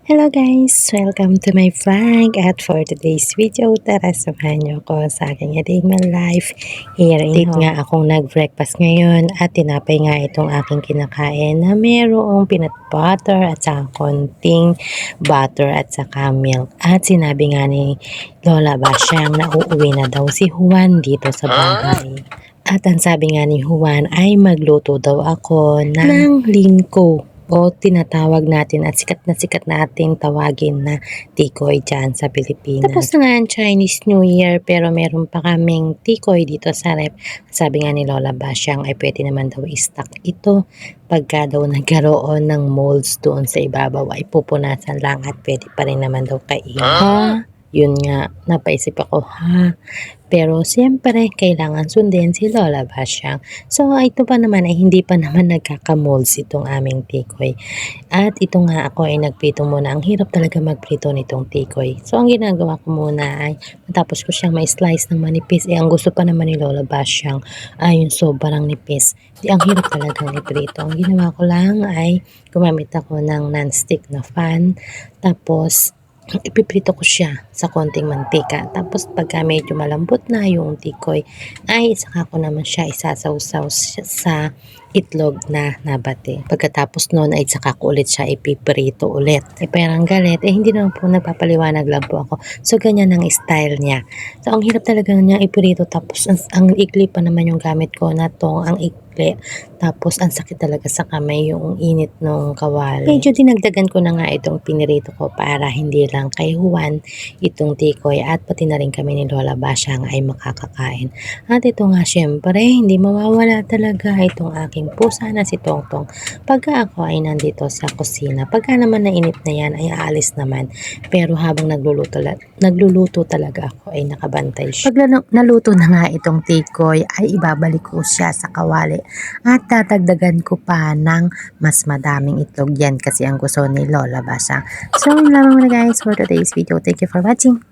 Hello guys! Welcome to my vlog at for today's video, tara samahan niyo ko sa aking day my life here in home. Nga akong nag-breakfast ngayon at tinapay nga itong aking kinakain na mayroong peanut butter at saka konting butter at saka milk. At sinabi nga ni Lola Basyang na uuwi na daw si Juan dito sa bahay. At ang sabi nga ni Juan ay magluto daw ako ng lingko o tinatawag natin at sikat na nating tawagin na tikoy dyan sa Pilipinas. Tapos na nga ang Chinese New Year pero meron pa kaming tikoy dito sa rep. Sabi nga ni Lola Basyang ay pwede naman daw i-stock ito pagka daw nagkaroon ng molds doon sa ibabaw ay pupunasan lang at pwede pa rin naman daw kainin. Yun nga, napaisip ako, pero siyempre, kailangan sundin si Lola Basyang. So, ito pa naman ay hindi pa naman nagkakamolds itong aming tikoy. At ito nga ako ay nagprito muna. Ang hirap talaga magprito nitong tikoy. So, ang ginagawa ko muna ay matapos ko siyang ma-slice ng manipis. Ang gusto pa naman ni Lola Basyang ay yung sobrang nipis. Ang hirap talagang iprito. Ang ginawa ko lang ay gumamit ako ng non-stick na fan. Tapos, ipiprito ko siya sa konting mantika. Tapos pagka medyo malambot na yung tikoy, ay saka ko naman siya isasawsaw sa itlog na nabate. Pagkatapos noon ay saka ko ulit siya ipiprito ulit. Parang galit, hindi naman po nagpapaliwanag lang po ako. So ganyan ang style niya. So ang hirap talaga niya iprito tapos ang ikli pa naman yung gamit ko na tong ang ikli. Tapos ang sakit talaga sa kamay yung init ng kawali. Medyo dinagdagan ko na nga itong pinirito ko para hindi lang kay Juan itong tikoy at pati na rin kami ni Lola Basyang ay makakakain. At ito nga syempre hindi mawawala talaga itong aking pusa na si Tongtong. Pagka ako ay nandito sa kusina, pagka naman nainit na yan ay aalis naman. Pero habang nagluluto talaga ako ay nakabantay siya. Pag naluto na nga itong tikoy ay ibabalik ko siya sa kawali at tatagdagan ko pa ng mas madaming itlog yan kasi ang gusto ni Lola Basyang. So yun lamang muna guys for today's video. Thank you for watching.